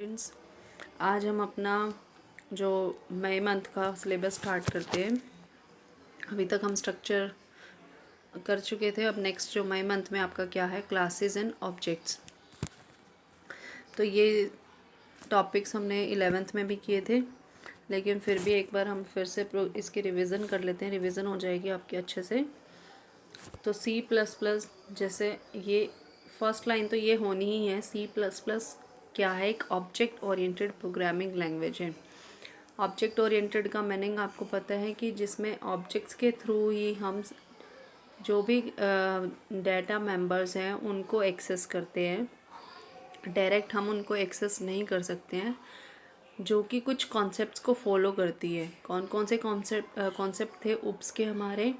Friends, आज हम अपना जो मई मंथ का सिलेबस स्टार्ट करते हैं। अभी तक हम स्ट्रक्चर कर चुके थे। अब नेक्स्ट जो मई मंथ में आपका क्या है, क्लासेस एंड ऑब्जेक्ट्स। तो ये टॉपिक्स हमने 11th में भी किए थे, लेकिन फिर भी एक बार हम फिर से इसकी रिवीजन कर लेते हैं। रिवीजन हो जाएगी आपकी अच्छे से। तो C++, जैसे ये फर्स्ट लाइन तो ये होनी ही है। C++ क्या है? एक ऑब्जेक्ट ओरिएंटेड प्रोग्रामिंग लैंग्वेज है। ऑब्जेक्ट ओरिएंटेड का मीनिंग आपको पता है कि जिसमें ऑब्जेक्ट्स के थ्रू ही हम जो भी डाटा मेंबर्स हैं उनको एक्सेस करते हैं। डायरेक्ट हम उनको एक्सेस नहीं कर सकते हैं, जो कि कुछ कॉन्सेप्ट्स को फॉलो करती है। कौन कौन से कॉन्सेप्ट थे उप्स के हमारे?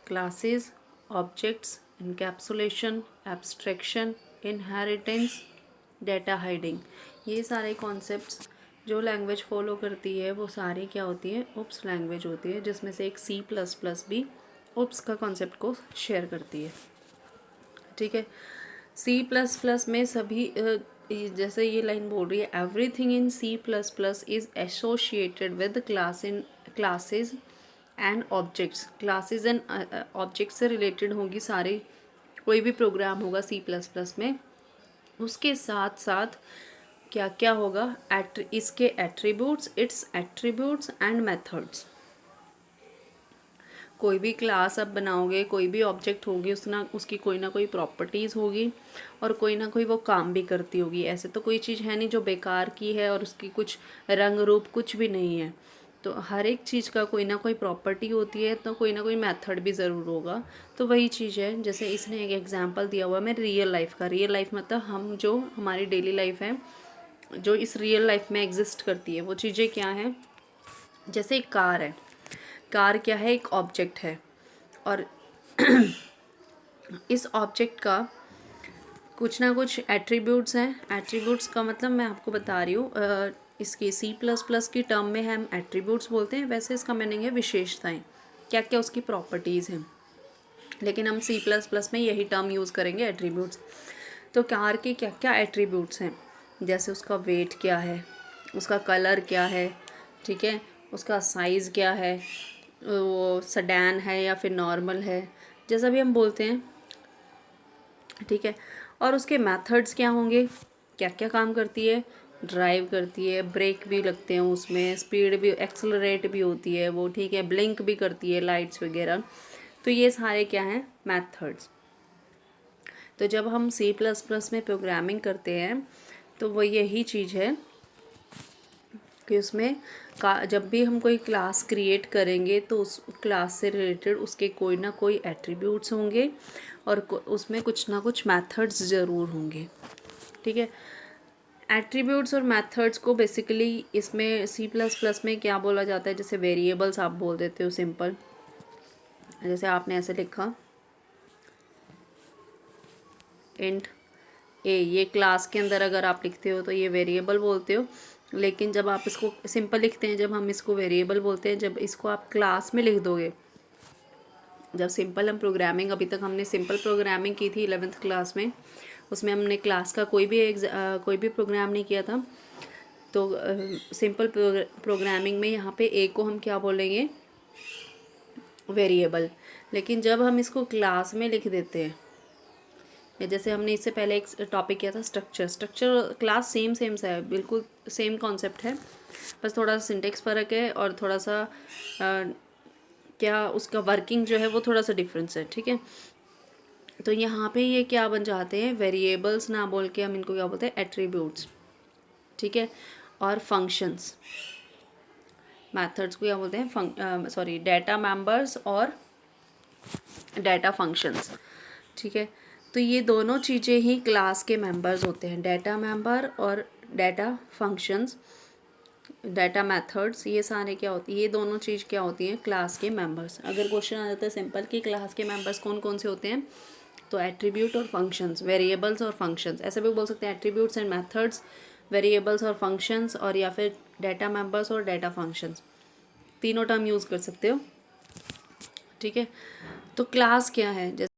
Classes, objects, encapsulation, abstraction, inheritance, data hiding. ये सारे कॉन्सेप्ट्स जो लैंग्वेज फॉलो करती है वो सारी क्या होती है? उप्स लैंग्वेज होती है, जिसमें से एक C++ भी उप्स का कॉन्सेप्ट को शेयर करती है। ठीक है। C++ में सभी जैसे ये लाइन बोल रही है, everything in C++ is associated with classes and objects. Classes and objects से रिलेटेड होगी सारी, कोई भी प्रोग्राम होगा C++ में। उसके साथ साथ क्या क्या होगा? इसके attributes, it's attributes and methods. कोई भी क्लास आप बनाओगे, कोई भी ऑब्जेक्ट होगी, उसकी कोई ना कोई प्रॉपर्टीज़ होगी और कोई ना कोई वो काम भी करती होगी। ऐसे तो कोई चीज़ है नहीं जो बेकार की है और उसकी कुछ रंग रूप कुछ भी नहीं है। तो हर एक चीज़ का कोई ना कोई प्रॉपर्टी होती है, तो कोई ना कोई मेथड भी ज़रूर होगा। तो वही चीज़ है, जैसे इसने एक एग्जांपल दिया हुआ है मेरे रियल लाइफ का। रियल लाइफ मतलब हम जो हमारी डेली लाइफ है, जो इस रियल लाइफ में एग्जिस्ट करती है, वो चीज़ें क्या हैं? जैसे एक कार है। कार क्या है? एक ऑब्जेक्ट है। और इस ऑब्जेक्ट का कुछ ना कुछ एट्रीब्यूट्स हैं। एट्रीब्यूट्स का मतलब मैं आपको बता रही हूँ, इसकी C++ की टर्म में हम एट्रीब्यूट्स बोलते हैं, वैसे इसका मीनिंग है विशेषताएं। क्या क्या उसकी प्रॉपर्टीज़ हैं, लेकिन हम C++ में यही टर्म यूज़ करेंगे, एट्रीब्यूट्स। तो कार के क्या क्या एट्रीब्यूट्स हैं? जैसे उसका वेट क्या है, उसका कलर क्या है, ठीक है, उसका साइज़ क्या है, वो सेडान है या फिर नॉर्मल है, जैसा भी हम बोलते हैं, ठीक है। और उसके मेथड्स क्या होंगे? क्या क्या काम करती है? ड्राइव करती है, ब्रेक भी लगते हैं उसमें, स्पीड भी, एक्सेलरेट भी होती है वो, ठीक है, ब्लिंक भी करती है, लाइट्स वगैरह। तो ये सारे क्या हैं? मेथड्स। तो जब हम C++ में प्रोग्रामिंग करते हैं तो वो यही चीज़ है कि उसमें जब भी हम कोई क्लास क्रिएट करेंगे तो उस क्लास से रिलेटेड उसके कोई ना कोई एट्रीब्यूट्स होंगे और उसमें कुछ ना कुछ मेथड्स ज़रूर होंगे, ठीक है। एट्रीब्यूट्स और मेथड्स को बेसिकली इसमें C++ में क्या बोला जाता है? जैसे वेरिएबल्स आप बोल देते हो, सिंपल। जैसे आपने ऐसे लिखा इंट ए, ये क्लास के अंदर अगर आप लिखते हो तो ये वेरिएबल बोलते हो, लेकिन जब आप इसको सिंपल लिखते हैं, जब हम इसको वेरिएबल बोलते हैं। जब इसको आप क्लास में लिख दोगे, जब सिंपल हम प्रोग्रामिंग, अभी तक हमने सिंपल प्रोग्रामिंग की थी 11th क्लास में, उसमें हमने क्लास का कोई भी प्रोग्राम नहीं किया था। तो सिंपल प्रोग्रामिंग में यहाँ पे ए को हम क्या बोलेंगे? वेरिएबल। लेकिन जब हम इसको क्लास में लिख देते हैं, जैसे हमने इससे पहले एक टॉपिक किया था स्ट्रक्चर क्लास, सेम सा है, बिल्कुल सेम कॉन्सेप्ट है, बस थोड़ा सा सिंटेक्स फ़र्क है और थोड़ा सा क्या उसका वर्किंग जो है वो थोड़ा सा डिफरेंस है, ठीक है। तो यहाँ पे ये क्या बन जाते हैं? वेरिएबल्स ना बोल के हम इनको क्या बोलते हैं? एट्रीब्यूट्स, ठीक है। और फंक्शंस, मेथड्स को क्या बोलते हैं? डाटा मेंबर्स और डाटा फंक्शंस, ठीक है। तो ये दोनों चीज़ें ही क्लास के मेंबर्स होते हैं, डाटा मेंबर और डाटा फंक्शंस, डाटा मेथड्स। ये सारे क्या होती है? ये दोनों चीज़ क्या होती हैं? क्लास के मेंबर्स। अगर क्वेश्चन आ जाता है सिंपल कि क्लास के मेंबर्स कौन कौन से होते हैं, तो एट्रीब्यूट और फंक्शंस, वेरिएबल्स और फंक्शंस, ऐसे भी बोल सकते हैं, एट्रीब्यूट्स एंड मेथड्स, वेरिएबल्स और फंक्शंस, और या फिर डाटा मेंबर्स और डाटा फंक्शंस, तीनों टर्म यूज़ कर सकते हो, ठीक है। तो क्लास क्या है? जैसे